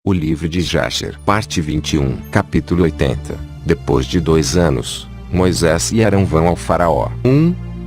O livro de Jasher, parte 21, capítulo 80. Depois de 2 anos, Moisés e Arão vão ao faraó.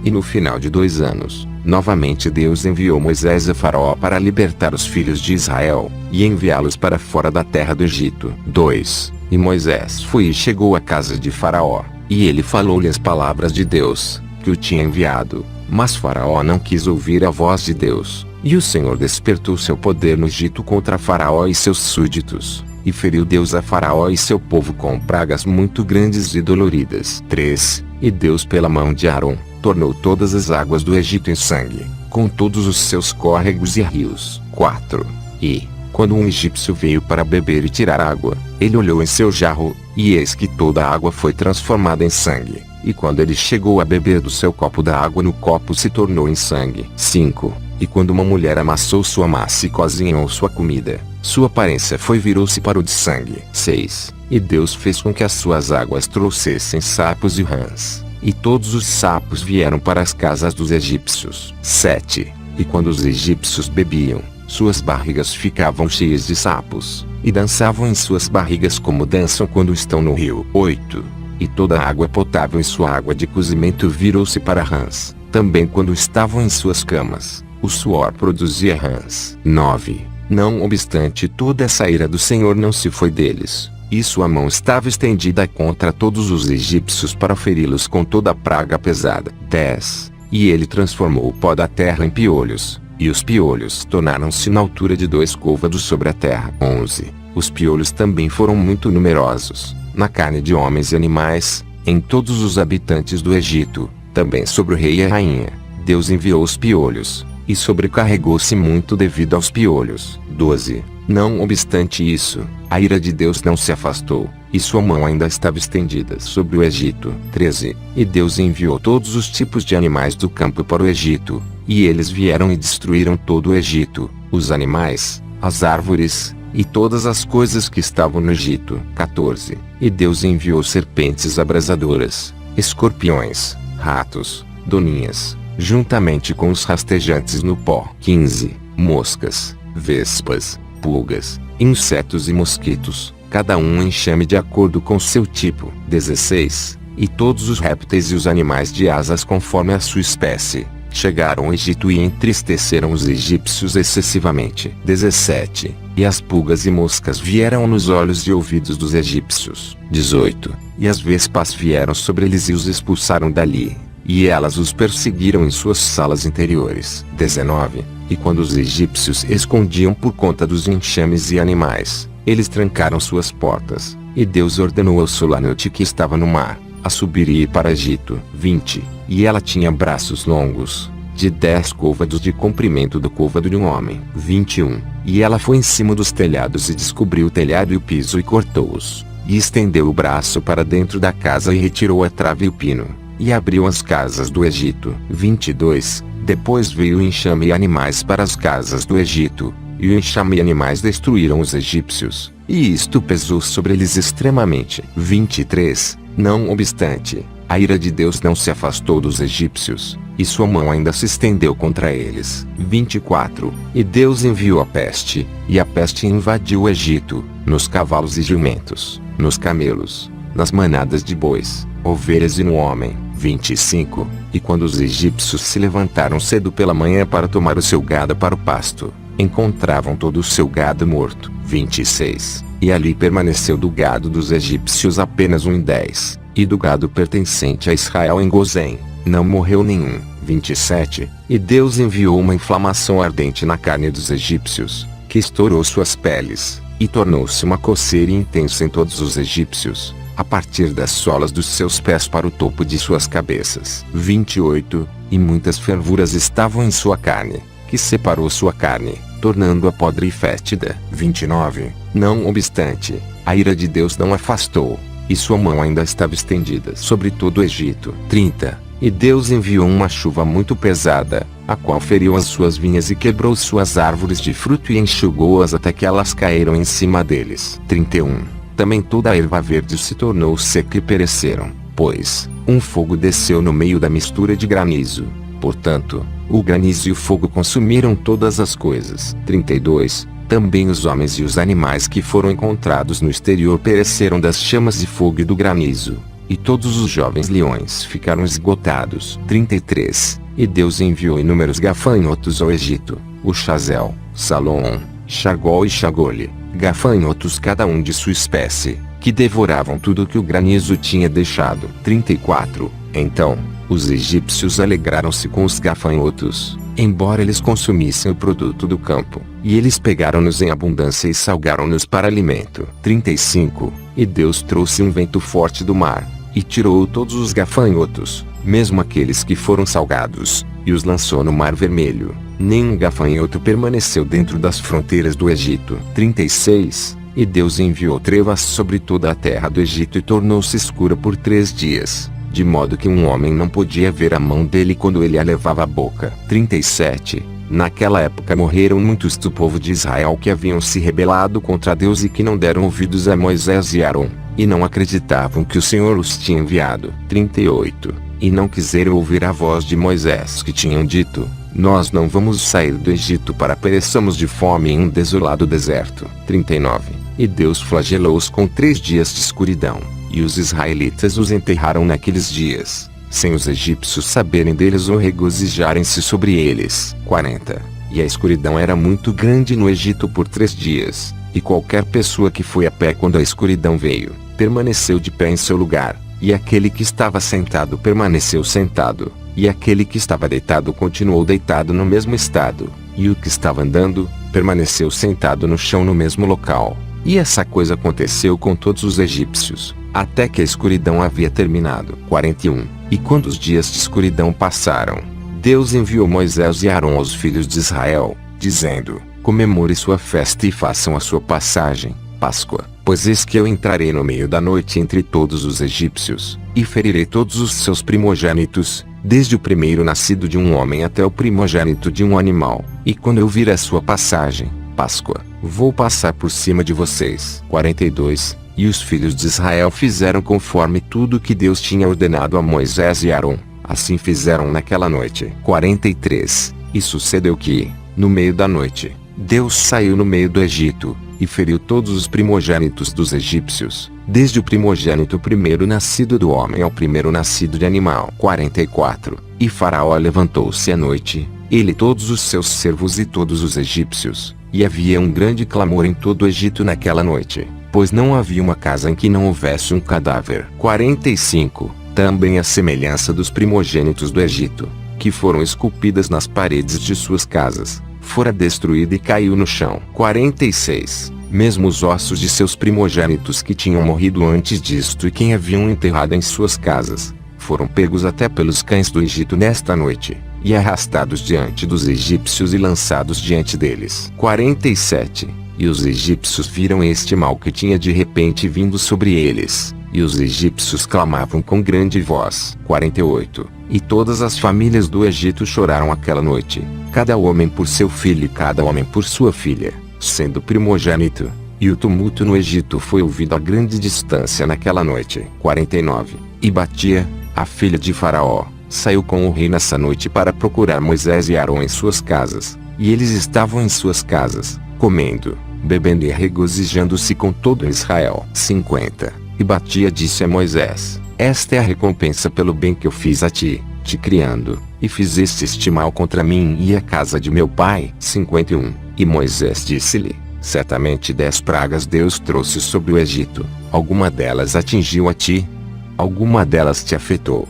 E no final de 2 anos, novamente Deus enviou Moisés a faraó para libertar os filhos de Israel, e enviá-los para fora da terra do Egito. 2. E Moisés foi e chegou à casa de faraó, e ele falou-lhe as palavras de Deus, que o tinha enviado. Mas faraó não quis ouvir a voz de Deus. E o Senhor despertou seu poder no Egito contra faraó e seus súditos, e feriu Deus a faraó e seu povo com pragas muito grandes e doloridas. 3. E Deus pela mão de Arão, tornou todas as águas do Egito em sangue, com todos os seus córregos e rios. 4. E, quando um egípcio veio para beber e tirar água, ele olhou em seu jarro, e eis que toda a água foi transformada em sangue. E quando ele chegou a beber do seu copo da água no copo se tornou em sangue. 5. E quando uma mulher amassou sua massa e cozinhou sua comida, sua aparência virou-se para o de sangue. 6. E Deus fez com que as suas águas trouxessem sapos e rãs, e todos os sapos vieram para as casas dos egípcios. 7. E quando os egípcios bebiam, suas barrigas ficavam cheias de sapos, e dançavam em suas barrigas como dançam quando estão no rio. 8. E toda a água potável em sua água de cozimento virou-se para rãs, também quando estavam em suas camas, o suor produzia rãs. 9. Não obstante toda essa ira do Senhor não se foi deles, e sua mão estava estendida contra todos os egípcios para feri-los com toda a praga pesada. 10. E ele transformou o pó da terra em piolhos, e os piolhos tornaram-se na altura de 2 côvados sobre a terra. 11. Os piolhos também foram muito numerosos, na carne de homens e animais, em todos os habitantes do Egito, também sobre o rei e a rainha. Deus enviou os piolhos, e sobrecarregou-se muito devido aos piolhos. 12. Não obstante isso, a ira de Deus não se afastou, e sua mão ainda estava estendida sobre o Egito. 13. E Deus enviou todos os tipos de animais do campo para o Egito, e eles vieram e destruíram todo o Egito, os animais, as árvores, e todas as coisas que estavam no Egito. 14. E Deus enviou serpentes abrasadoras, escorpiões, ratos, doninhas, juntamente com os rastejantes no pó. 15. Moscas, vespas, pulgas, insetos e mosquitos, cada um enxame de acordo com seu tipo. 16. E todos os répteis e os animais de asas conforme a sua espécie, chegaram ao Egito e entristeceram os egípcios excessivamente. 17. E as pulgas e moscas vieram nos olhos e ouvidos dos egípcios. 18. E as vespas vieram sobre eles e os expulsaram dali, e elas os perseguiram em suas salas interiores. 19. E quando os egípcios escondiam por conta dos enxames e animais, eles trancaram suas portas, e Deus ordenou ao solanote que estava no mar, a subir e ir para Egito. 20. E ela tinha braços longos, de 10 côvados de comprimento do côvado de um homem. 21. E ela foi em cima dos telhados e descobriu o telhado e o piso e cortou-os, e estendeu o braço para dentro da casa e retirou a trave e o pino, e abriu as casas do Egito. 22. Depois veio o enxame e animais para as casas do Egito, e o enxame e animais destruíram os egípcios, e isto pesou sobre eles extremamente. 23. Não obstante, a ira de Deus não se afastou dos egípcios, e sua mão ainda se estendeu contra eles. 24. E Deus enviou a peste, e a peste invadiu o Egito, nos cavalos e jumentos, nos camelos, nas manadas de bois, ovelhas e no homem. 25. E quando os egípcios se levantaram cedo pela manhã para tomar o seu gado para o pasto, encontravam todo o seu gado morto. 26. E ali permaneceu do gado dos egípcios apenas 1 em 10, e do gado pertencente a Israel em Gozém, não morreu nenhum. 27. E Deus enviou uma inflamação ardente na carne dos egípcios, que estourou suas peles, e tornou-se uma coceira intensa em todos os egípcios, a partir das solas dos seus pés para o topo de suas cabeças. 28. E muitas fervuras estavam em sua carne, que separou sua carne, tornando-a podre e fétida. 29. Não obstante, a ira de Deus não afastou, e sua mão ainda estava estendida sobre todo o Egito. 30. E Deus enviou uma chuva muito pesada, a qual feriu as suas vinhas e quebrou suas árvores de fruto e enxugou-as até que elas caíram em cima deles. 31. Também toda a erva verde se tornou seca e pereceram, pois um fogo desceu no meio da mistura de granizo. Portanto, o granizo e o fogo consumiram todas as coisas. 32. Também os homens e os animais que foram encontrados no exterior pereceram das chamas de fogo e do granizo. E todos os jovens leões ficaram esgotados. 33. E Deus enviou inúmeros gafanhotos ao Egito, o Chazel, Salom, Chagol e Chagole, gafanhotos cada um de sua espécie, que devoravam tudo que o granizo tinha deixado. 34. Então, os egípcios alegraram-se com os gafanhotos, embora eles consumissem o produto do campo, e eles pegaram-nos em abundância e salgaram-nos para alimento. 35. E Deus trouxe um vento forte do mar, e tirou todos os gafanhotos, mesmo aqueles que foram salgados, e os lançou no Mar Vermelho. Nenhum gafanhoto permaneceu dentro das fronteiras do Egito. 36. E Deus enviou trevas sobre toda a terra do Egito e tornou-se escura por 3 dias, de modo que um homem não podia ver a mão dele quando ele a levava à boca. 37. Naquela época morreram muitos do povo de Israel que haviam se rebelado contra Deus e que não deram ouvidos a Moisés e Arão, e não acreditavam que o Senhor os tinha enviado. 38. E não quiseram ouvir a voz de Moisés, que tinham dito: nós não vamos sair do Egito para pereçamos de fome em um desolado deserto. 39. E Deus flagelou-os com 3 dias de escuridão, e os israelitas os enterraram naqueles dias, sem os egípcios saberem deles ou regozijarem-se sobre eles. 40. E a escuridão era muito grande no Egito por 3 dias, e qualquer pessoa que foi a pé quando a escuridão veio, permaneceu de pé em seu lugar, e aquele que estava sentado permaneceu sentado, e aquele que estava deitado continuou deitado no mesmo estado, e o que estava andando, permaneceu sentado no chão no mesmo local. E essa coisa aconteceu com todos os egípcios, até que a escuridão havia terminado. 41. E quando os dias de escuridão passaram, Deus enviou Moisés e Arão aos filhos de Israel, dizendo: comemore sua festa e façam a sua passagem, Páscoa, pois eis que eu entrarei no meio da noite entre todos os egípcios, e ferirei todos os seus primogênitos, desde o primeiro nascido de um homem até o primogênito de um animal. E quando eu vir a sua passagem, Páscoa, vou passar por cima de vocês. 42. E os filhos de Israel fizeram conforme tudo que Deus tinha ordenado a Moisés e Arão, assim fizeram naquela noite. 43. E sucedeu que, no meio da noite, Deus saiu no meio do Egito, e feriu todos os primogênitos dos egípcios, desde o primogênito primeiro nascido do homem ao primeiro nascido de animal. 44. E Faraó levantou-se à noite, ele e todos os seus servos e todos os egípcios, e havia um grande clamor em todo o Egito naquela noite, pois não havia uma casa em que não houvesse um cadáver. 45. Também a semelhança dos primogênitos do Egito, que foram esculpidas nas paredes de suas casas, fora destruída e caiu no chão. 46. Mesmo os ossos de seus primogênitos que tinham morrido antes disto e quem haviam enterrado em suas casas, foram pegos até pelos cães do Egito nesta noite, e arrastados diante dos egípcios e lançados diante deles. 47. E os egípcios viram este mal que tinha de repente vindo sobre eles, e os egípcios clamavam com grande voz. 48. E todas as famílias do Egito choraram aquela noite, cada homem por seu filho e cada homem por sua filha, sendo primogênito. E o tumulto no Egito foi ouvido a grande distância naquela noite. 49. E Batia, a filha de Faraó, saiu com o rei nessa noite para procurar Moisés e Arão em suas casas, e eles estavam em suas casas, comendo, bebendo e regozijando-se com todo Israel. 50. E Batia disse a Moisés: esta é a recompensa pelo bem que eu fiz a ti, te criando, e fizeste este mal contra mim e a casa de meu pai. 51. E Moisés disse-lhe: certamente 10 pragas Deus trouxe sobre o Egito, alguma delas atingiu a ti? Alguma delas te afetou?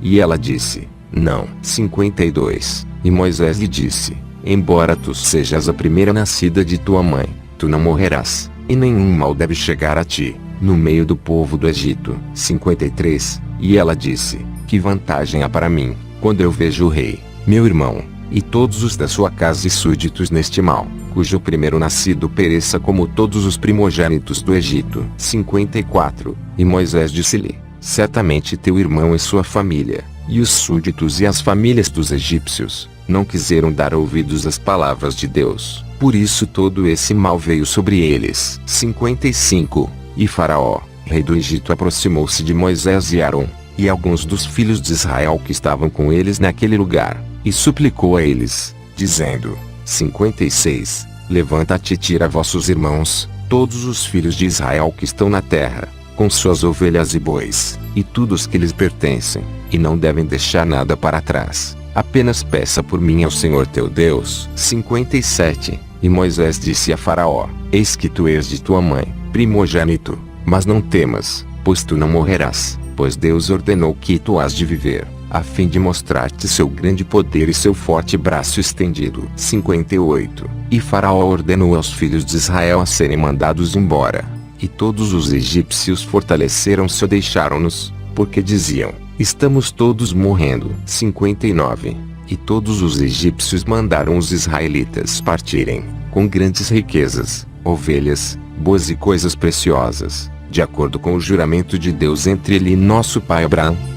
E ela disse: não. 52. E Moisés lhe disse: embora tu sejas a primeira nascida de tua mãe, tu não morrerás, e nenhum mal deve chegar a ti, no meio do povo do Egito. 53. E ela disse: que vantagem há para mim, quando eu vejo o rei, meu irmão, e todos os da sua casa e súditos neste mal, cujo primeiro nascido pereça como todos os primogênitos do Egito. 54. E Moisés disse-lhe: certamente teu irmão e sua família, e os súditos e as famílias dos egípcios, não quiseram dar ouvidos às palavras de Deus, por isso todo esse mal veio sobre eles. 55. E Faraó, rei do Egito, aproximou-se de Moisés e Arão, e alguns dos filhos de Israel que estavam com eles naquele lugar, e suplicou a eles, dizendo: 56. levanta-te e tira vossos irmãos, todos os filhos de Israel que estão na terra, com suas ovelhas e bois, e tudo os que lhes pertencem, e não devem deixar nada para trás. Apenas peça por mim ao Senhor teu Deus. 57. E Moisés disse a Faraó: Eis que tu és de tua mãe, primogênito, mas não temas, pois tu não morrerás, pois Deus ordenou que tu has de viver, a fim de mostrar-te seu grande poder e seu forte braço estendido. 58. E Faraó ordenou aos filhos de Israel a serem mandados embora. E todos os egípcios fortaleceram-se ou deixaram-nos, porque diziam: estamos todos morrendo. 59. E todos os egípcios mandaram os israelitas partirem, com grandes riquezas, ovelhas, bois e coisas preciosas, de acordo com o juramento de Deus entre ele e nosso pai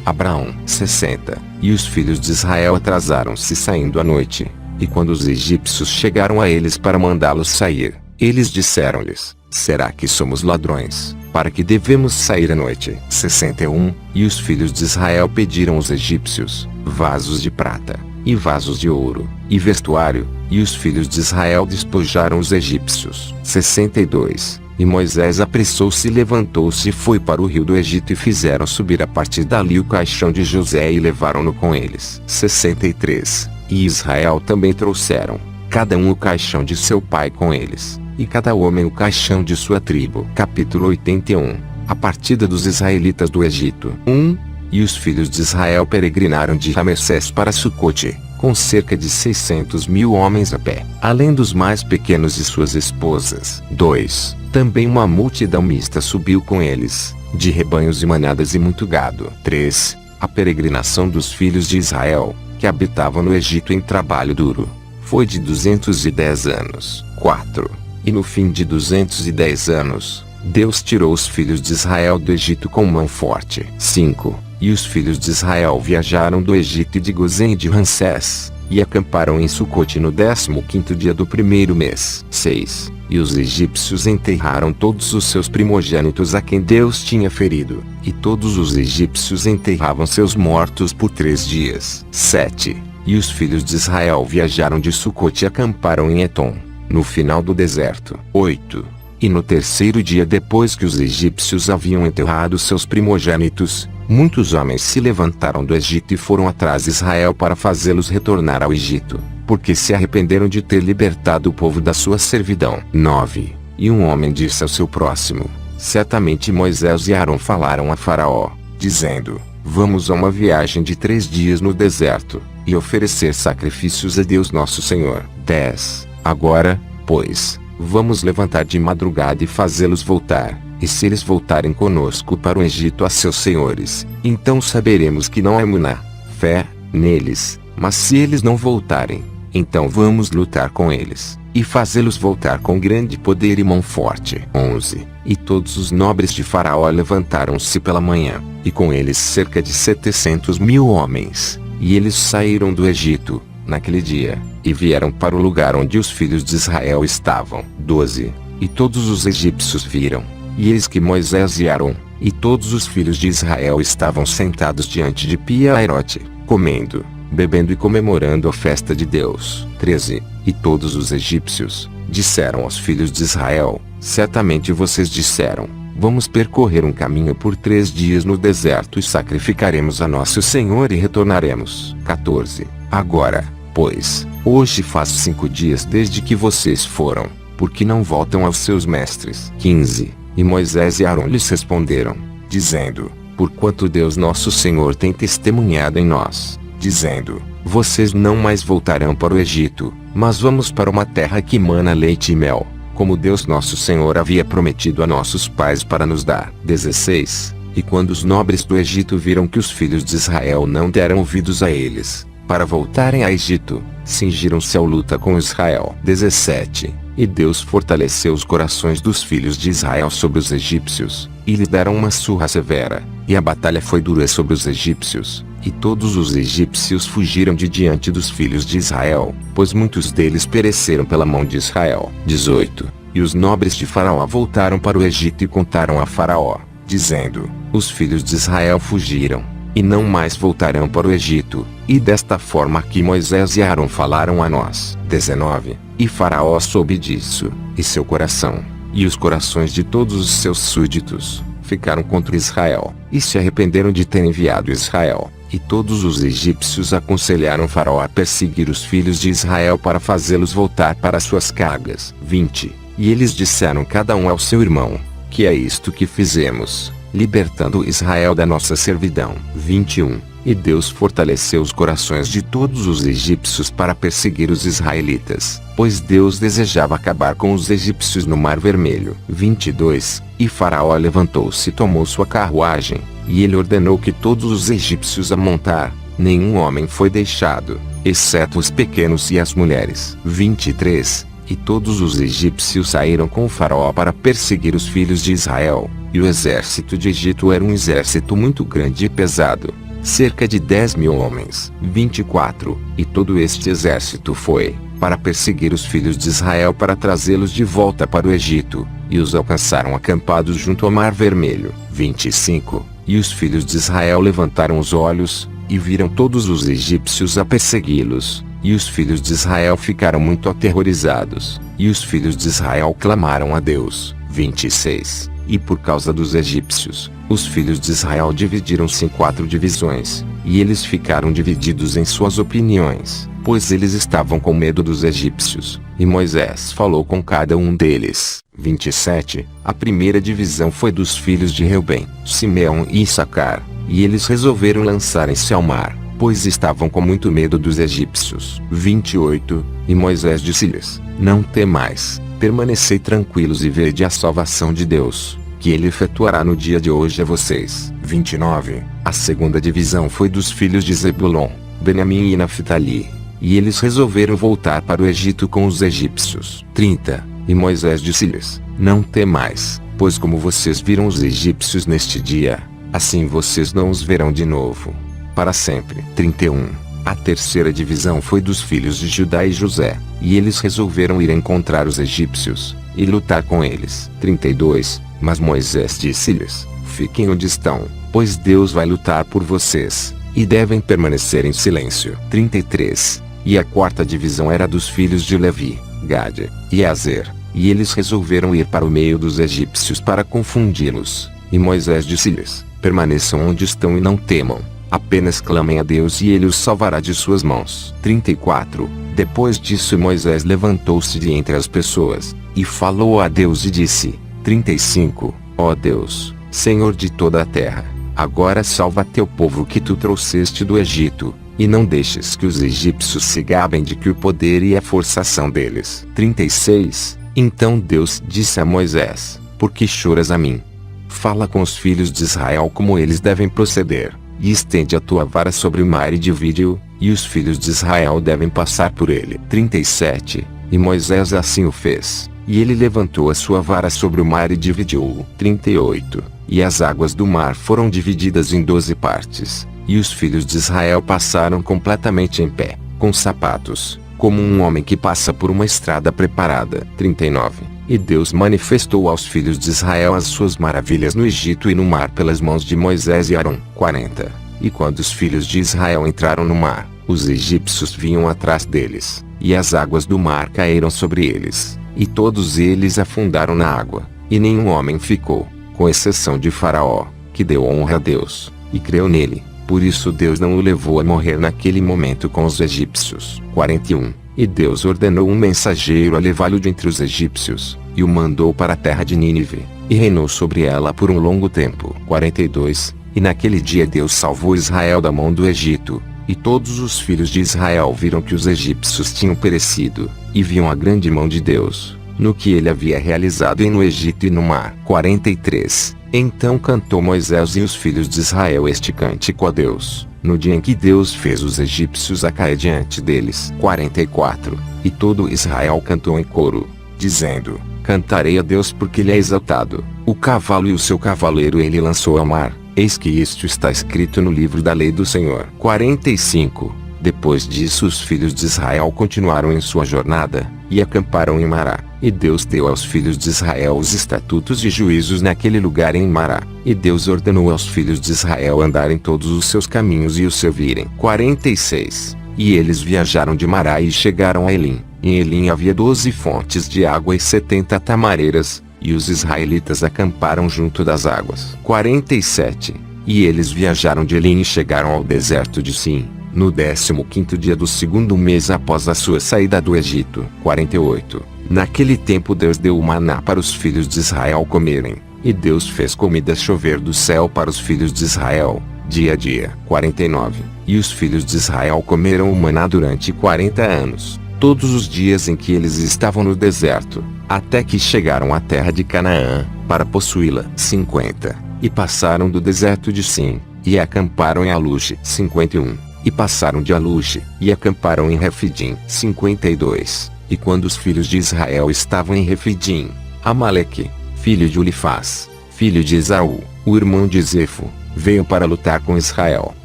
Abraão. 60. E os filhos de Israel atrasaram-se saindo à noite, e quando os egípcios chegaram a eles para mandá-los sair, eles disseram-lhes: será que somos ladrões, para que devemos sair à noite? 61. E os filhos de Israel pediram aos egípcios vasos de prata, e vasos de ouro, e vestuário, e os filhos de Israel despojaram os egípcios. 62. E Moisés apressou-se e levantou-se e foi para o rio do Egito e fizeram subir a partir dali o caixão de José e levaram-no com eles. 63. E Israel também trouxeram, cada um o caixão de seu pai com eles, e cada homem o caixão de sua tribo. Capítulo 81. A partida dos israelitas do Egito. 1. E os filhos de Israel peregrinaram de Ramessés para Sucote, com cerca de 600.000 homens a pé, além dos mais pequenos e suas esposas. 2. Também uma multidão mista subiu com eles, de rebanhos e manadas e muito gado. 3. A peregrinação dos filhos de Israel, que habitavam no Egito em trabalho duro, foi de 210 anos. 4. E no fim de 210 anos, Deus tirou os filhos de Israel do Egito com mão forte. 5. E os filhos de Israel viajaram do Egito e de Gozém e de Ramsés, e acamparam em Sucote no 15º dia do primeiro mês. 6. E os egípcios enterraram todos os seus primogênitos a quem Deus tinha ferido, e todos os egípcios enterravam seus mortos por 3 dias. 7. E os filhos de Israel viajaram de Sucote e acamparam em Etom, no final do deserto. 8. E no 3º dia depois que os egípcios haviam enterrado seus primogênitos, muitos homens se levantaram do Egito e foram atrás de Israel para fazê-los retornar ao Egito, porque se arrependeram de ter libertado o povo da sua servidão. 9. E um homem disse ao seu próximo: certamente Moisés e Arão falaram a Faraó, dizendo: vamos a uma viagem de 3 dias no deserto, e oferecer sacrifícios a Deus nosso Senhor. 10. Agora, pois, vamos levantar de madrugada e fazê-los voltar, e se eles voltarem conosco para o Egito a seus senhores, então saberemos que não há fé neles, mas se eles não voltarem, então vamos lutar com eles, e fazê-los voltar com grande poder e mão forte. 11. E todos os nobres de Faraó levantaram-se pela manhã, e com eles cerca de 700.000 homens, e eles saíram do Egito, naquele dia, e vieram para o lugar onde os filhos de Israel estavam. 12. E todos os egípcios viram, e eis que Moisés e Arão, e todos os filhos de Israel estavam sentados diante de Pi-Hahirote, comendo, bebendo e comemorando a festa de Deus. 13. E todos os egípcios disseram aos filhos de Israel: certamente vocês disseram: vamos percorrer um caminho por 3 dias no deserto e sacrificaremos a nosso Senhor e retornaremos. 14. Agora, pois, hoje faz 5 dias desde que vocês foram, porque não voltam aos seus mestres. 15. E Moisés e Arão lhes responderam, dizendo: porquanto Deus nosso Senhor tem testemunhado em nós, dizendo: vocês não mais voltarão para o Egito, mas vamos para uma terra que mana leite e mel, como Deus nosso Senhor havia prometido a nossos pais para nos dar. 16. E quando os nobres do Egito viram que os filhos de Israel não deram ouvidos a eles, para voltarem a Egito, cingiram-se à luta com Israel. 17. E Deus fortaleceu os corações dos filhos de Israel sobre os egípcios, e lhes deram uma surra severa, e a batalha foi dura sobre os egípcios, e todos os egípcios fugiram de diante dos filhos de Israel, pois muitos deles pereceram pela mão de Israel. 18. E os nobres de Faraó voltaram para o Egito e contaram a Faraó, dizendo: os filhos de Israel fugiram, e não mais voltarão para o Egito, e desta forma que Moisés e Arão falaram a nós. 19. E Faraó soube disso, e seu coração, e os corações de todos os seus súditos, ficaram contra Israel, e se arrependeram de ter enviado Israel. E todos os egípcios aconselharam Faraó a perseguir os filhos de Israel para fazê-los voltar para suas cargas. 20. E eles disseram cada um ao seu irmão: que é isto que fizemos, libertando Israel da nossa servidão. 21. E Deus fortaleceu os corações de todos os egípcios para perseguir os israelitas, pois Deus desejava acabar com os egípcios no Mar Vermelho. 22. E Faraó levantou-se e tomou sua carruagem, e ele ordenou que todos os egípcios a montar, nenhum homem foi deixado, exceto os pequenos e as mulheres. 23. E todos os egípcios saíram com o Faraó para perseguir os filhos de Israel, e o exército de Egito era um exército muito grande e pesado, cerca de 10.000 homens. 24. E todo este exército foi para perseguir os filhos de Israel para trazê-los de volta para o Egito, e os alcançaram acampados junto ao Mar Vermelho. 25. E os filhos de Israel levantaram os olhos, e viram todos os egípcios a persegui-los, e os filhos de Israel ficaram muito aterrorizados, e os filhos de Israel clamaram a Deus. 26. E por causa dos egípcios, os filhos de Israel dividiram-se em 4 divisões, e eles ficaram divididos em suas opiniões, pois eles estavam com medo dos egípcios, e Moisés falou com cada um deles. 27. A primeira divisão foi dos filhos de Reubem, Simeão e Issacar, e eles resolveram lançarem-se ao mar, pois estavam com muito medo dos egípcios. 28. E Moisés disse-lhes: não temais, permanecei tranquilos e vede a salvação de Deus, que ele efetuará no dia de hoje a vocês. 29. A segunda divisão foi dos filhos de Zebulon, Benjamim e Naftali, e eles resolveram voltar para o Egito com os egípcios. 30. E Moisés disse-lhes: não temais, pois como vocês viram os egípcios neste dia, assim vocês não os verão de novo, para sempre. 31. A terceira divisão foi dos filhos de Judá e José, e eles resolveram ir encontrar os egípcios, e lutar com eles. 32. Mas Moisés disse-lhes: fiquem onde estão, pois Deus vai lutar por vocês, e devem permanecer em silêncio. 33. E a quarta divisão era dos filhos de Levi, Gade e Azer, e eles resolveram ir para o meio dos egípcios para confundi-los. E Moisés disse-lhes: permaneçam onde estão e não temam, apenas clamem a Deus e ele os salvará de suas mãos. 34. Depois disso Moisés levantou-se de entre as pessoas, e falou a Deus e disse: 35. Ó Deus, Senhor de toda a terra, agora salva teu povo que tu trouxeste do Egito, e não deixes que os egípcios se gabem de que o poder e a força são deles. 36. Então Deus disse a Moisés: por que choras a mim? Fala com os filhos de Israel como eles devem proceder, e estende a tua vara sobre o mar e divide-o, e os filhos de Israel devem passar por ele. 37. E Moisés assim o fez, e ele levantou a sua vara sobre o mar e dividiu-o. 38. E as águas do mar foram divididas em 12 partes, e os filhos de Israel passaram completamente em pé, com sapatos, como um homem que passa por uma estrada preparada. 39. E Deus manifestou aos filhos de Israel as suas maravilhas no Egito e no mar pelas mãos de Moisés e Arão. 40. E quando os filhos de Israel entraram no mar, os egípcios vinham atrás deles, e as águas do mar caíram sobre eles, e todos eles afundaram na água, e nenhum homem ficou, com exceção de Faraó, que deu honra a Deus, e creu nele. Por isso Deus não o levou a morrer naquele momento com os egípcios. 41. E Deus ordenou um mensageiro a levá-lo de entre os egípcios, e o mandou para a terra de Nínive, e reinou sobre ela por um longo tempo. 42. E naquele dia Deus salvou Israel da mão do Egito, e todos os filhos de Israel viram que os egípcios tinham perecido, e viam a grande mão de Deus, no que ele havia realizado no Egito e no mar. 43. Então cantou Moisés e os filhos de Israel este cântico a Deus, no dia em que Deus fez os egípcios a cair diante deles. 44. E todo Israel cantou em coro, dizendo: cantarei a Deus porque ele é exaltado, o cavalo e o seu cavaleiro ele lançou ao mar, eis que isto está escrito no livro da lei do Senhor. 45. Depois disso os filhos de Israel continuaram em sua jornada, e acamparam em Mará. E Deus deu aos filhos de Israel os estatutos e juízos naquele lugar em Mará. E Deus ordenou aos filhos de Israel andarem todos os seus caminhos e o servirem. 46. E eles viajaram de Mará e chegaram a Elim. Em Elim havia 12 fontes de água e 70 tamareiras, e os israelitas acamparam junto das águas. 47. E eles viajaram de Elim e chegaram ao deserto de Sim, no 15º dia do 2º mês após a sua saída do Egito. 48. Naquele tempo Deus deu o maná para os filhos de Israel comerem, e Deus fez comida chover do céu para os filhos de Israel, dia a dia. 49. E os filhos de Israel comeram o maná durante 40 anos, todos os dias em que eles estavam no deserto, até que chegaram à terra de Canaã, para possuí-la. 50. E passaram do deserto de Sim, e acamparam em Aluche. 51. E passaram de Aluche, e acamparam em Refidim. 52. E quando os filhos de Israel estavam em Refidim, Amaleque, filho de Ulifaz, filho de Esaú, o irmão de Zefo, veio para lutar com Israel.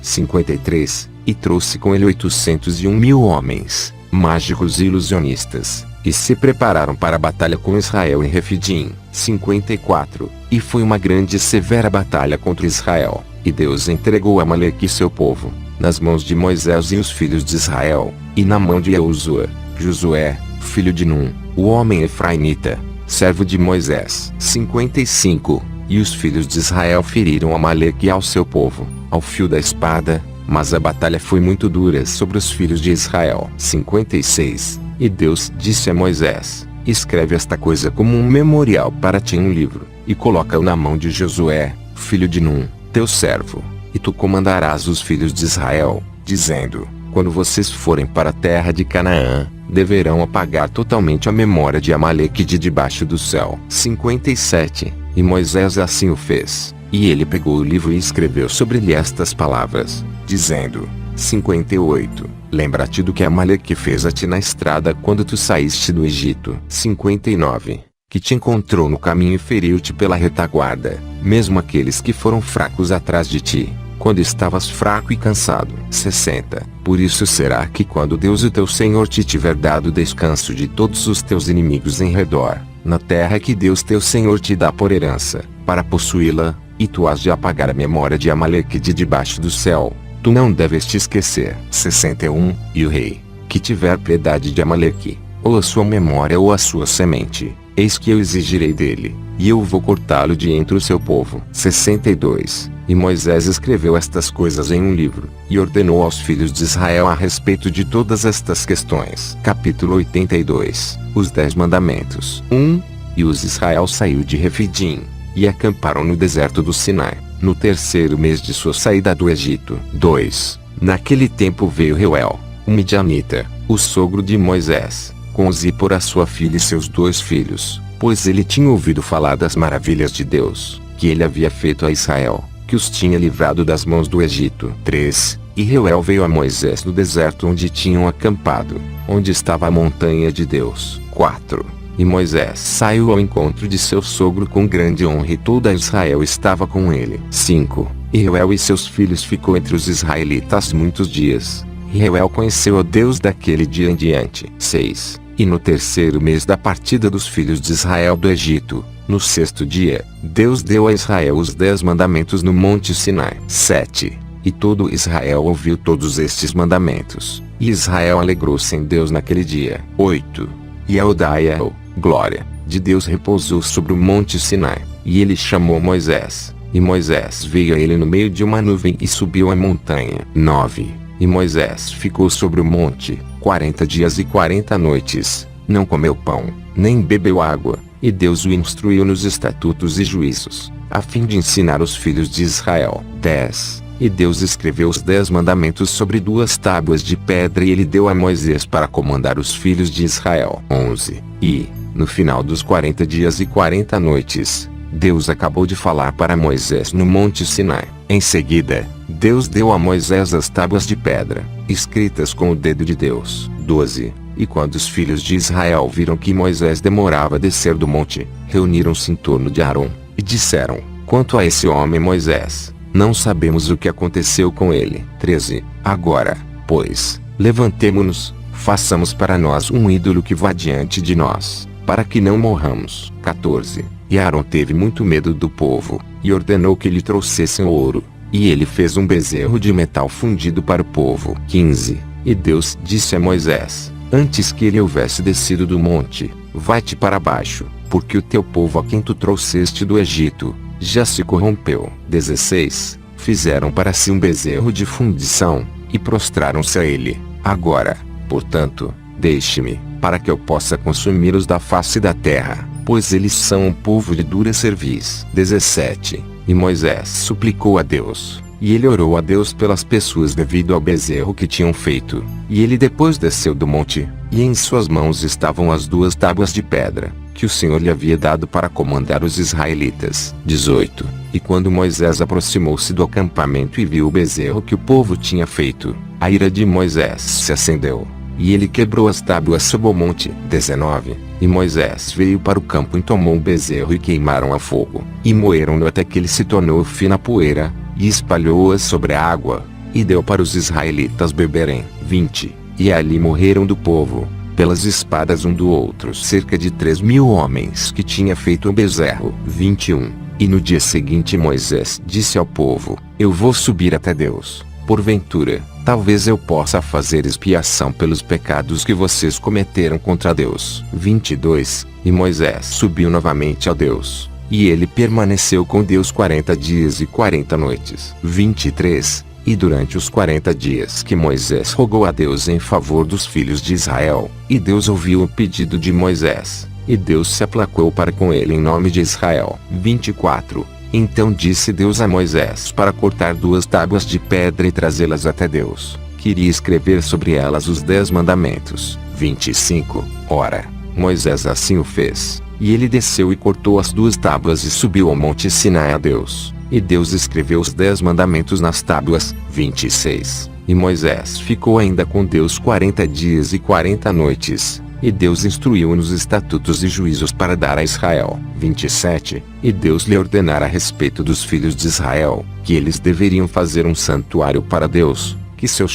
53. E trouxe com ele 801.000 homens, mágicos e ilusionistas, e se prepararam para a batalha com Israel em Refidim. 54. E foi uma grande e severa batalha contra Israel, e Deus entregou Amaleque e seu povo, nas mãos de Moisés e os filhos de Israel, e na mão de Josué, filho de Num, o homem efraimita, servo de Moisés. 55. E os filhos de Israel feriram Amaleque e ao seu povo, ao fio da espada, mas a batalha foi muito dura sobre os filhos de Israel. 56. E Deus disse a Moisés: escreve esta coisa como um memorial para ti em um livro, e coloca-o na mão de Josué, filho de Num, teu servo, e tu comandarás os filhos de Israel, dizendo: quando vocês forem para a terra de Canaã, deverão apagar totalmente a memória de Amaleque de debaixo do céu. 57. E Moisés assim o fez, e ele pegou o livro e escreveu sobre ele estas palavras, dizendo: 58. Lembra-te do que Amaleque fez a ti na estrada quando tu saíste do Egito. 59. Que te encontrou no caminho e feriu-te pela retaguarda, mesmo aqueles que foram fracos atrás de ti, quando estavas fraco e cansado. 60. Por isso será que quando Deus o teu Senhor te tiver dado descanso de todos os teus inimigos em redor, na terra que Deus teu Senhor te dá por herança, para possuí-la, e tu has de apagar a memória de Amaleque de debaixo do céu, tu não deves te esquecer. 61. E o rei, que tiver piedade de Amaleque, ou a sua memória ou a sua semente, eis que eu exigirei dele, e eu vou cortá-lo de entre o seu povo. 62. E Moisés escreveu estas coisas em um livro, e ordenou aos filhos de Israel a respeito de todas estas questões. Capítulo 82. Os 10 mandamentos. 1. E os Israel saiu de Refidim, e acamparam no deserto do Sinai, no 3º mês de sua saída do Egito. 2. Naquele tempo veio Reuel, o midianita, o sogro de Moisés, com Zípora sua filha e seus 2 filhos, pois ele tinha ouvido falar das maravilhas de Deus, que ele havia feito a Israel, que os tinha livrado das mãos do Egito. 3. E Reuel veio a Moisés no deserto onde tinham acampado, onde estava a montanha de Deus. 4. E Moisés saiu ao encontro de seu sogro com grande honra e toda Israel estava com ele. 5. E Reuel e seus filhos ficou entre os israelitas muitos dias, e Reuel conheceu a Deus daquele dia em diante. 6. E no 3º mês da partida dos filhos de Israel do Egito, no 6º dia, Deus deu a Israel os 10 mandamentos no monte Sinai. 7. E todo Israel ouviu todos estes mandamentos, e Israel alegrou-se em Deus naquele dia. 8. E a Odaia, glória, de Deus repousou sobre o monte Sinai, e ele chamou Moisés, e Moisés veio a ele no meio de uma nuvem e subiu a montanha. 9. E Moisés ficou sobre o monte, 40 dias e 40 noites, não comeu pão, nem bebeu água, e Deus o instruiu nos estatutos e juízos, a fim de ensinar os filhos de Israel. 10. E Deus escreveu os 10 mandamentos sobre 2 tábuas de pedra e ele deu a Moisés para comandar os filhos de Israel. 11. E, no final dos 40 dias e 40 noites, Deus acabou de falar para Moisés no monte Sinai. Em seguida, Deus deu a Moisés as tábuas de pedra, escritas com o dedo de Deus. 12. E quando os filhos de Israel viram que Moisés demorava a descer do monte, reuniram-se em torno de Arão, e disseram: quanto a esse homem Moisés, não sabemos o que aconteceu com ele. 13. Agora, pois, levantemo-nos, façamos para nós um ídolo que vá diante de nós, para que não morramos. 14. E Arão teve muito medo do povo, e ordenou que lhe trouxessem ouro, e ele fez um bezerro de metal fundido para o povo. 15. E Deus disse a Moisés: antes que ele houvesse descido do monte: vai-te para baixo, porque o teu povo a quem tu trouxeste do Egito, já se corrompeu. 16. Fizeram para si um bezerro de fundição, e prostraram-se a ele. Agora, portanto, deixe-me, para que eu possa consumi-los da face da terra, pois eles são um povo de dura cerviz. 17. E Moisés suplicou a Deus, e ele orou a Deus pelas pessoas devido ao bezerro que tinham feito. E ele depois desceu do monte, e em suas mãos estavam as 2 tábuas de pedra, que o Senhor lhe havia dado para comandar os israelitas. 18. E quando Moisés aproximou-se do acampamento e viu o bezerro que o povo tinha feito, a ira de Moisés se acendeu, e ele quebrou as tábuas sob o monte. 19. E Moisés veio para o campo e tomou o bezerro e queimaram a fogo, e moeram-no até que ele se tornou fina poeira, e espalhou-a sobre a água, e deu para os israelitas beberem. 20. E ali morreram do povo, pelas espadas um do outro, cerca de 3.000 homens que tinha feito o bezerro. 21. E no dia seguinte Moisés disse ao povo: eu vou subir até Deus, porventura, talvez eu possa fazer expiação pelos pecados que vocês cometeram contra Deus. 22. E Moisés subiu novamente a Deus, e ele permaneceu com Deus 40 dias e 40 noites. 23. E durante os 40 dias que Moisés rogou a Deus em favor dos filhos de Israel, e Deus ouviu o pedido de Moisés, e Deus se aplacou para com ele em nome de Israel. 24. Então disse Deus a Moisés para cortar 2 tábuas de pedra e trazê-las até Deus. Queria escrever sobre elas os 10 mandamentos. 25. Ora, Moisés assim o fez, e ele desceu e cortou as 2 tábuas e subiu ao monte Sinai a Deus. E Deus escreveu os 10 mandamentos nas tábuas. 26. E Moisés ficou ainda com Deus 40 dias e 40 noites. E Deus instruiu nos estatutos e juízos para dar a Israel. 27. E Deus lhe ordenara a respeito dos filhos de Israel, que eles deveriam fazer um santuário para Deus, que seu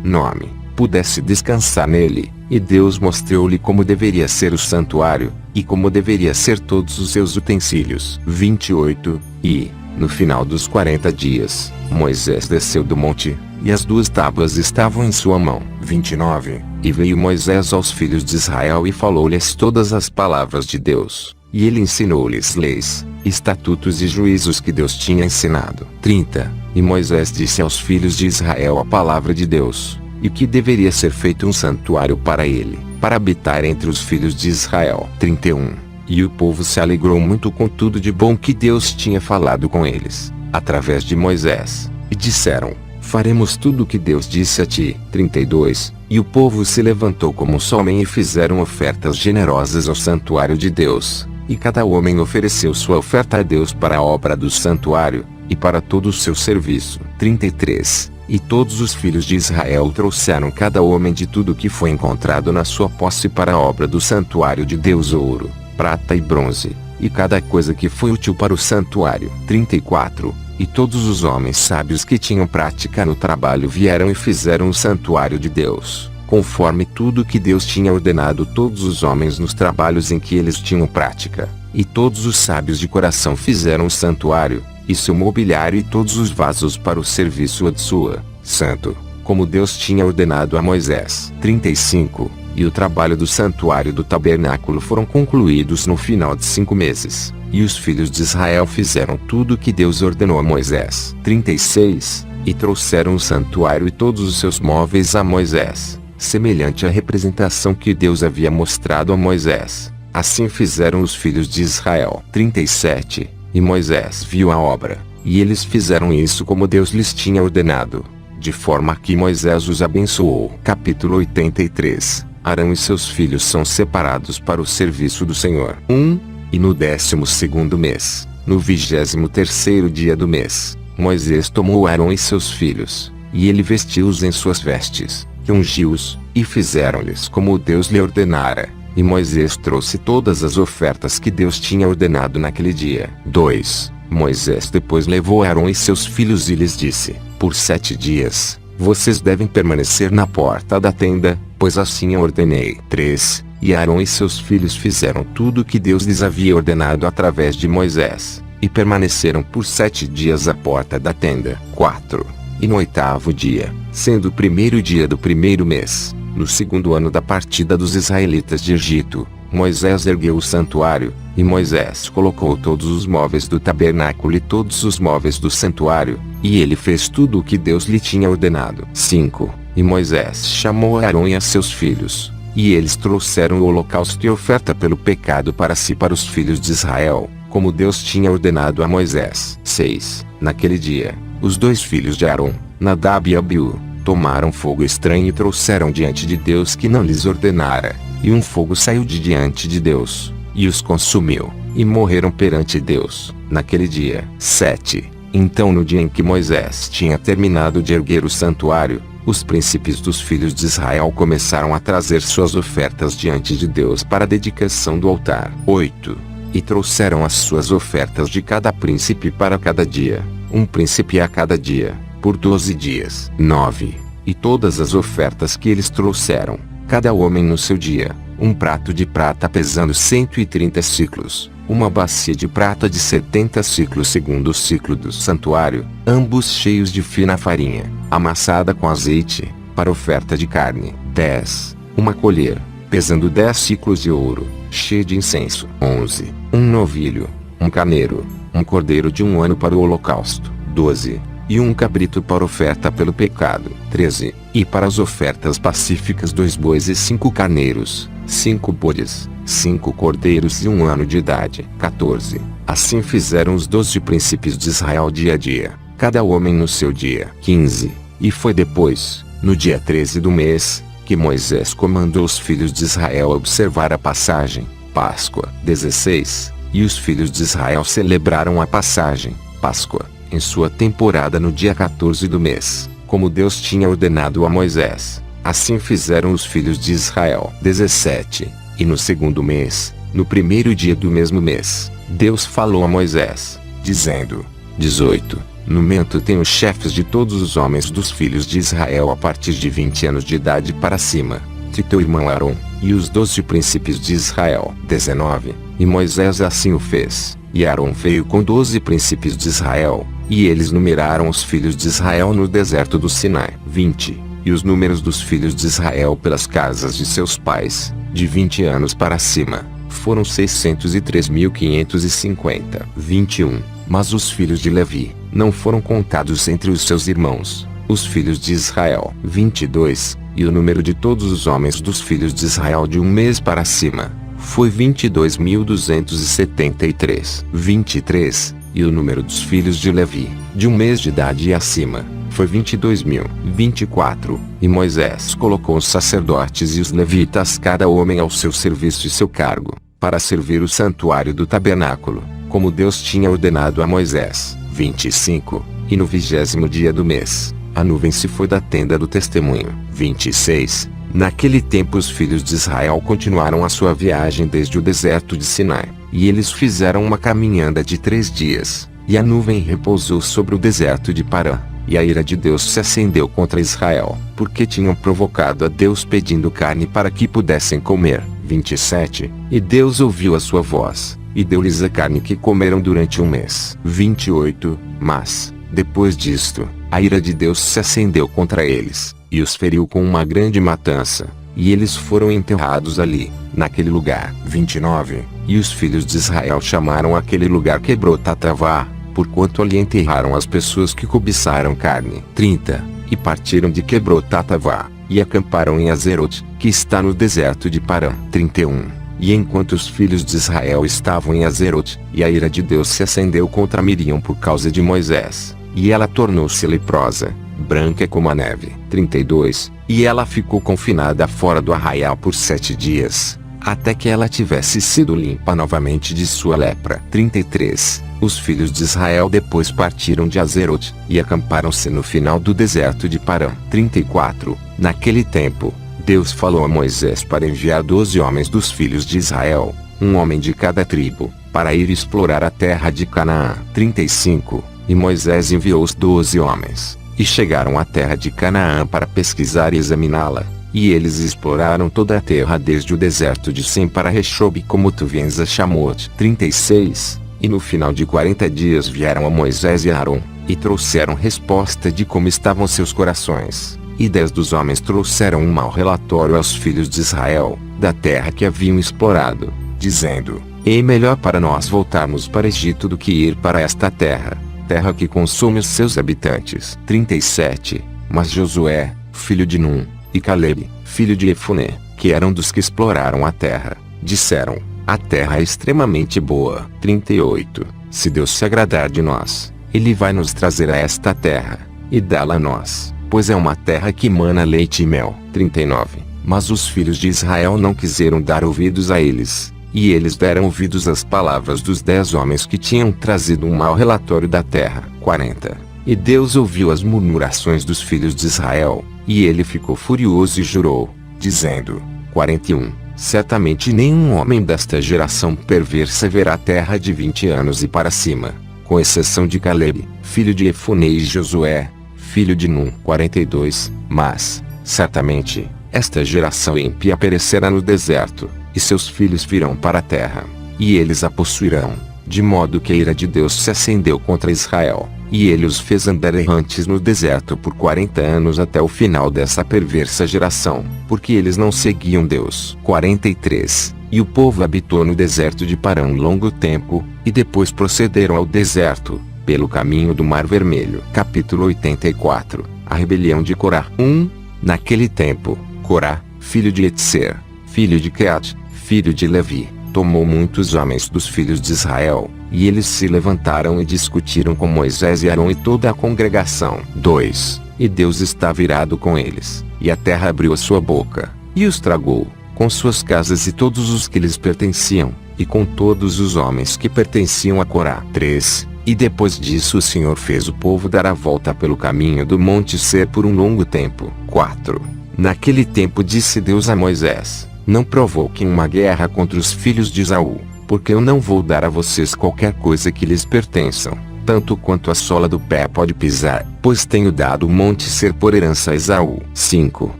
nome pudesse descansar nele. E Deus mostrou-lhe como deveria ser o santuário, e como deveria ser todos os seus utensílios. 28. E, no final dos 40 dias, Moisés desceu do monte, e as 2 tábuas estavam em sua mão. 29. E veio Moisés aos filhos de Israel e falou-lhes todas as palavras de Deus, e ele ensinou-lhes leis, estatutos e juízos que Deus tinha ensinado. 30. E Moisés disse aos filhos de Israel a palavra de Deus, e que deveria ser feito um santuário para ele, para habitar entre os filhos de Israel. 31. E o povo se alegrou muito com tudo de bom que Deus tinha falado com eles, através de Moisés, e disseram: faremos tudo o que Deus disse a ti. 32. E o povo se levantou como um só homem e fizeram ofertas generosas ao santuário de Deus, e cada homem ofereceu sua oferta a Deus para a obra do santuário, e para todo o seu serviço. 33. E todos os filhos de Israel trouxeram cada homem de tudo que foi encontrado na sua posse para a obra do santuário de Deus: ouro, prata e bronze, e cada coisa que foi útil para o santuário. 34. E todos os homens sábios que tinham prática no trabalho vieram e fizeram o santuário de Deus, conforme tudo que Deus tinha ordenado todos os homens nos trabalhos em que eles tinham prática. E todos os sábios de coração fizeram o santuário, e seu mobiliário e todos os vasos para o serviço de sua santo, como Deus tinha ordenado a Moisés. 35. E o trabalho do santuário do tabernáculo foram concluídos no final de 5 meses. E os filhos de Israel fizeram tudo o que Deus ordenou a Moisés. 36. E trouxeram o santuário e todos os seus móveis a Moisés, semelhante à representação que Deus havia mostrado a Moisés. Assim fizeram os filhos de Israel. 37. E Moisés viu a obra, e eles fizeram isso como Deus lhes tinha ordenado, de forma que Moisés os abençoou. Capítulo 83. Arão e seus filhos são separados para o serviço do Senhor. 1. E no 12º mês, no 23º dia do mês, Moisés tomou Arão e seus filhos, e ele vestiu-os em suas vestes, e ungiu-os, e fizeram-lhes como Deus lhe ordenara. E Moisés trouxe todas as ofertas que Deus tinha ordenado naquele dia. 2. Moisés depois levou Arão e seus filhos e lhes disse: por 7 dias, vocês devem permanecer na porta da tenda, pois assim eu ordenei. 3. E Arão e seus filhos fizeram tudo o que Deus lhes havia ordenado através de Moisés, e permaneceram por 7 dias à porta da tenda. 4. E no 8º dia, sendo o 1º dia do 1º mês, No segundo ano da partida dos israelitas de Egito, Moisés ergueu o santuário, e Moisés colocou todos os móveis do tabernáculo e todos os móveis do santuário, e ele fez tudo o que Deus lhe tinha ordenado. 5. E Moisés chamou Arão e a seus filhos, e eles trouxeram o holocausto e oferta pelo pecado para si para os filhos de Israel, como Deus tinha ordenado a Moisés. 6. Naquele dia, os 2 filhos de Arão, Nadab e Abiú, tomaram fogo estranho e trouxeram diante de Deus que não lhes ordenara, e um fogo saiu de diante de Deus, e os consumiu, e morreram perante Deus, naquele dia. 7. Então no dia em que Moisés tinha terminado de erguer o santuário, os príncipes dos filhos de Israel começaram a trazer suas ofertas diante de Deus para a dedicação do altar. 8. E trouxeram as suas ofertas de cada príncipe para cada dia, um príncipe a cada dia, por 12 dias. 9. E todas as ofertas que eles trouxeram, cada homem no seu dia, um prato de prata pesando 130 siclos, uma bacia de prata de 70 siclos segundo o ciclo do santuário, ambos cheios de fina farinha, amassada com azeite, para oferta de carne. 10. Uma colher, pesando 10 siclos de ouro, cheia de incenso. 11. Um novilho, um carneiro, um cordeiro de 1 ano para o holocausto. 12. E um cabrito para oferta pelo pecado. 13. E para as ofertas pacíficas 2 bois e 5 carneiros, 5 bodes, 5 cordeiros de 1 ano de idade. 14. Assim fizeram os 12 príncipes de Israel dia a dia, cada homem no seu dia. 15. E foi depois, no dia 13 do mês, que Moisés comandou os filhos de Israel a observar a passagem, Páscoa. 16. E os filhos de Israel celebraram a passagem, Páscoa, em sua temporada no dia 14 do mês, como Deus tinha ordenado a Moisés. Assim fizeram os filhos de Israel. 17. E no segundo mês, no primeiro dia do mesmo mês, Deus falou a Moisés, dizendo. 18. No momento tem os chefes de todos os homens dos filhos de Israel a partir de 20 anos de idade para cima, de teu irmão Arão, e os 12 príncipes de Israel. 19. E Moisés assim o fez, e Arão veio com 12 príncipes de Israel, e eles numeraram os filhos de Israel no deserto do Sinai. 20. E os números dos filhos de Israel pelas casas de seus pais, de 20 anos para cima, foram 603.550. 21. Mas os filhos de Levi, não foram contados entre os seus irmãos, os filhos de Israel. 22. E o número de todos os homens dos filhos de Israel de 1 mês para cima, foi 22.273. 23. E o número dos filhos de Levi, de 1 mês de idade e acima, foi 22.000. 24. E Moisés colocou os sacerdotes e os levitas cada homem ao seu serviço e seu cargo, para servir o santuário do tabernáculo, como Deus tinha ordenado a Moisés. 25. E no 20º dia do mês, a nuvem se foi da tenda do testemunho. 26. Naquele tempo os filhos de Israel continuaram a sua viagem desde o deserto de Sinai, e eles fizeram uma caminhada de 3 dias, e a nuvem repousou sobre o deserto de Parã, e a ira de Deus se acendeu contra Israel, porque tinham provocado a Deus pedindo carne para que pudessem comer. 27. E Deus ouviu a sua voz, e deu-lhes a carne que comeram durante 1 mês. 28. Mas, depois disto, a ira de Deus se acendeu contra eles, e os feriu com uma grande matança, e eles foram enterrados ali, naquele lugar. 29. E os filhos de Israel chamaram aquele lugar Quebrot-Hatavá, porquanto ali enterraram as pessoas que cobiçaram carne. 30. E partiram de Quebrot-Hatavá, e acamparam em Azerot, que está no deserto de Parã. 31. E enquanto os filhos de Israel estavam em Azerot, e a ira de Deus se acendeu contra Miriam por causa de Moisés, e ela tornou-se leprosa, branca como a neve. 32. E ela ficou confinada fora do arraial por 7 dias, até que ela tivesse sido limpa novamente de sua lepra. 33. Os filhos de Israel depois partiram de Azerot, e acamparam-se no final do deserto de Parã. 34. Naquele tempo, Deus falou a Moisés para enviar 12 homens dos filhos de Israel, um homem de cada tribo, para ir explorar a terra de Canaã. 35. E Moisés enviou os 12 homens, e chegaram à terra de Canaã para pesquisar e examiná-la. E eles exploraram toda a terra desde o deserto de Sem para Rechob como tu vens a Chamot. 36. E no final de 40 dias vieram a Moisés e Arão, e trouxeram resposta de como estavam seus corações, E 10 dos homens trouxeram um mau relatório aos filhos de Israel, da terra que haviam explorado, dizendo: é melhor para nós voltarmos para Egito do que ir para esta terra, terra que consome os seus habitantes. 37. Mas Josué, filho de Num, e Calebe, filho de Efuné, que eram dos que exploraram a terra, disseram: a terra é extremamente boa. 38. Se Deus se agradar de nós, Ele vai nos trazer a esta terra, e dá-la a nós, pois é uma terra que mana leite e mel. 39. Mas os filhos de Israel não quiseram dar ouvidos a eles, e eles deram ouvidos às palavras dos 10 homens que tinham trazido um mau relatório da terra. 40. E Deus ouviu as murmurações dos filhos de Israel, e ele ficou furioso e jurou, dizendo: 41. Certamente nenhum homem desta geração perversa verá a terra de 20 anos e para cima, com exceção de Calebe, filho de Efuné, e Josué, filho de Num. 42. Mas, certamente, esta geração ímpia perecerá no deserto, e seus filhos virão para a terra, e eles a possuirão, de modo que a ira de Deus se acendeu contra Israel, e ele os fez andar errantes no deserto por 40 anos até o final dessa perversa geração, porque eles não seguiam Deus. 43. E o povo habitou no deserto de Parã um longo tempo, e depois procederam ao deserto, pelo caminho do Mar Vermelho. Capítulo 84. A rebelião de Corá. 1. Naquele tempo, Corá, filho de Etzer, filho de Queat, filho de Levi, tomou muitos homens dos filhos de Israel, e eles se levantaram e discutiram com Moisés e Arão e toda a congregação. 2. E Deus estava irado com eles, e a terra abriu a sua boca, e os tragou, com suas casas e todos os que lhes pertenciam, e com todos os homens que pertenciam a Corá. 3. E depois disso o Senhor fez o povo dar a volta pelo caminho do Monte Ser por um longo tempo. 4. Naquele tempo disse Deus a Moisés: não provoquem uma guerra contra os filhos de Esaú, porque eu não vou dar a vocês qualquer coisa que lhes pertençam, tanto quanto a sola do pé pode pisar, pois tenho dado o Monte Ser por herança a Esaú. 5.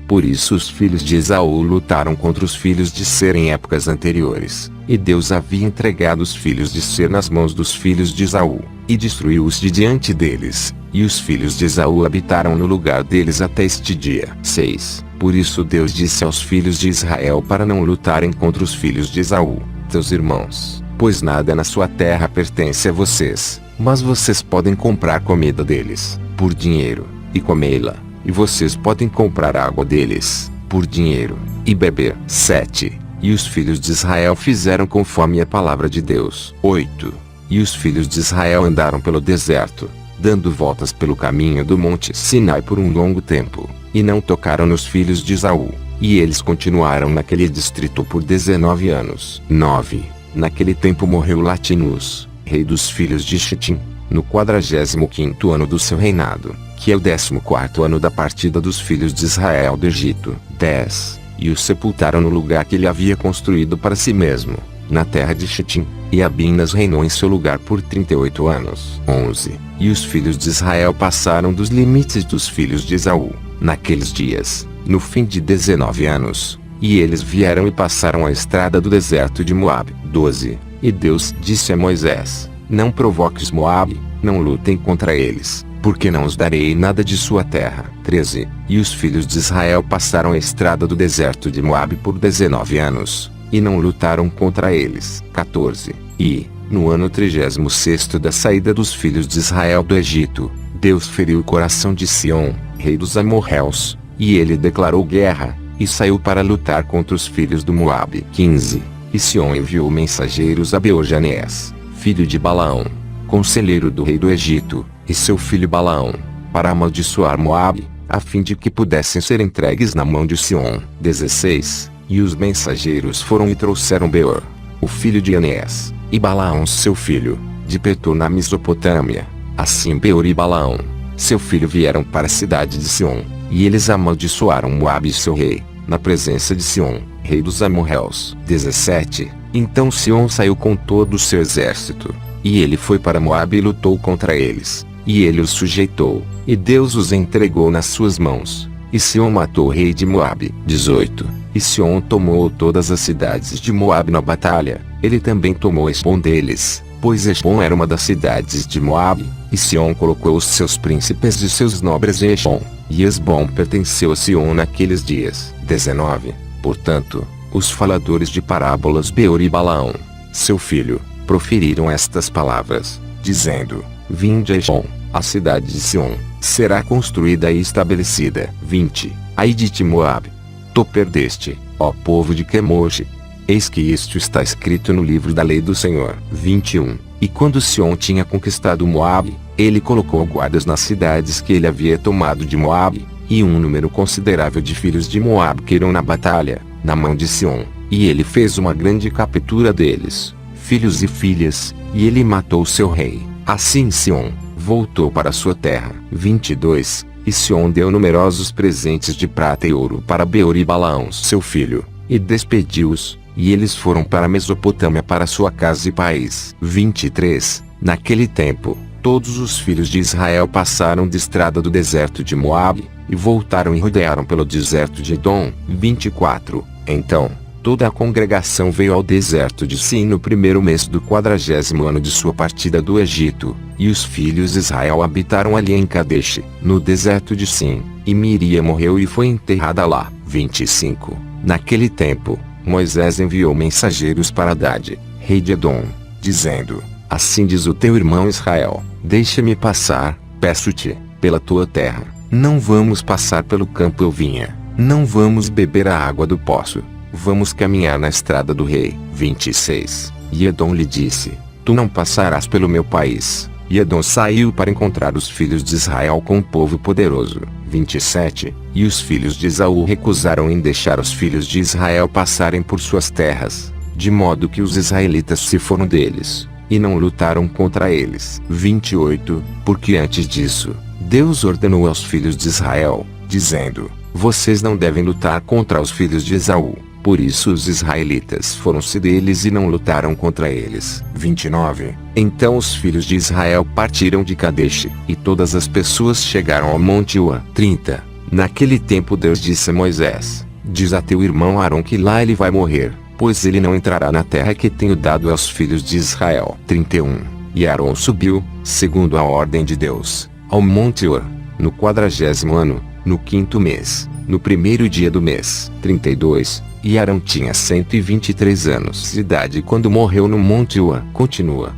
Por isso os filhos de Esaú lutaram contra os filhos de Ser em épocas anteriores, e Deus havia entregado os filhos de Ser nas mãos dos filhos de Esaú, e destruiu-os de diante deles, e os filhos de Esaú habitaram no lugar deles até este dia. 6. Por isso Deus disse aos filhos de Israel para não lutarem contra os filhos de Esaú, teus irmãos, pois nada na sua terra pertence a vocês, mas vocês podem comprar comida deles, por dinheiro, e comê-la, e vocês podem comprar água deles, por dinheiro, e beber. 7. E os filhos de Israel fizeram conforme a palavra de Deus. 8. E os filhos de Israel andaram pelo deserto, dando voltas pelo caminho do Monte Sinai por um longo tempo, e não tocaram nos filhos de Esaú, e eles continuaram naquele distrito por 19 anos. 9. Naquele tempo morreu Latinus, rei dos filhos de Xitim, no 45º ano do seu reinado, que é o 14º ano da partida dos filhos de Israel do Egito. 10. E o sepultaram no lugar que ele havia construído para si mesmo, na terra de Xitim, e Abinas reinou em seu lugar por 38 anos. 11. E os filhos de Israel passaram dos limites dos filhos de Esaú, naqueles dias, no fim de 19 anos, e eles vieram e passaram a estrada do deserto de Moabe. 12. E Deus disse a Moisés: não provoques Moabe, não lutem contra eles, porque não os darei nada de sua terra. 13. E os filhos de Israel passaram a estrada do deserto de Moabe por 19 anos, e não lutaram contra eles. 14. E, no ano 36º da saída dos filhos de Israel do Egito, Deus feriu o coração de Sião, rei dos amorreus, e ele declarou guerra, e saiu para lutar contra os filhos do Moabe. 15. E Sião enviou mensageiros a Beojanés, filho de Balaão, conselheiro do rei do Egito, e seu filho Balaão, para amaldiçoar Moabe, a fim de que pudessem ser entregues na mão de Sião. 16. E os mensageiros foram e trouxeram Beor, o filho de Anés, e Balaão seu filho, de Petor na Mesopotâmia. Assim Beor e Balaão, seu filho, vieram para a cidade de Sião, e eles amaldiçoaram Moabe seu rei, na presença de Sião, rei dos amorreus. 17. Então Sião saiu com todo o seu exército, e ele foi para Moabe e lutou contra eles, e ele os sujeitou, e Deus os entregou nas suas mãos, e Sião matou o rei de Moabe. 18. E Sião tomou todas as cidades de Moabe na batalha, ele também tomou Hesbom deles, pois Hesbom era uma das cidades de Moabe, e Sion colocou os seus príncipes e seus nobres em Hesbom, e Hesbom pertenceu a Sion naqueles dias. 19. Portanto, os faladores de parábolas Beor e Balaão, seu filho, proferiram estas palavras, dizendo: Vinde a Hesbom, a cidade de Sion, será construída e estabelecida. 20. Ai de ti, Moabe! Tu perdeste, ó povo de Quemosh! Eis que isto está escrito no livro da lei do Senhor. 21. E quando Sion tinha conquistado Moabe, ele colocou guardas nas cidades que ele havia tomado de Moabe, e um número considerável de filhos de Moabe caíram na batalha, na mão de Sion, e ele fez uma grande captura deles, filhos e filhas, e ele matou seu rei. Assim Sion voltou para sua terra. 22. E Sion deu numerosos presentes de prata e ouro para Beor e Balaão seu filho, e despediu-os, e eles foram para a Mesopotâmia para sua casa e país. 23. Naquele tempo, todos os filhos de Israel passaram de estrada do deserto de Moabe, e voltaram e rodearam pelo deserto de Edom. 24. Então, toda a congregação veio ao deserto de Sim no primeiro mês do 40º ano de sua partida do Egito, e os filhos de Israel habitaram ali em Kadesh, no deserto de Sim, e Miriam morreu e foi enterrada lá. 25. Naquele tempo, Moisés enviou mensageiros para Hadad, rei de Edom, dizendo: Assim diz o teu irmão Israel: Deixa-me passar, peço-te, pela tua terra. Não vamos passar pelo campo ou vinha, não vamos beber a água do poço, vamos caminhar na estrada do rei. 26. E Edom lhe disse: Tu não passarás pelo meu país. E Edom saiu para encontrar os filhos de Israel com um povo poderoso. 27. E os filhos de Esaú recusaram em deixar os filhos de Israel passarem por suas terras, de modo que os israelitas se foram deles, e não lutaram contra eles. 28. Porque antes disso, Deus ordenou aos filhos de Israel, dizendo: Vocês não devem lutar contra os filhos de Esaú. Por isso os israelitas foram-se deles e não lutaram contra eles. 29. Então os filhos de Israel partiram de Kadesh, e todas as pessoas chegaram ao monte Ua. 30. Naquele tempo Deus disse a Moisés: Diz a teu irmão Arão que lá ele vai morrer, pois ele não entrará na terra que tenho dado aos filhos de Israel. 31. E Arão subiu, segundo a ordem de Deus, ao monte Ua, no 40º ano, no 5º mês, no primeiro dia do mês. 32. E Arão tinha 123 anos de idade quando morreu no monte Ua. Continua.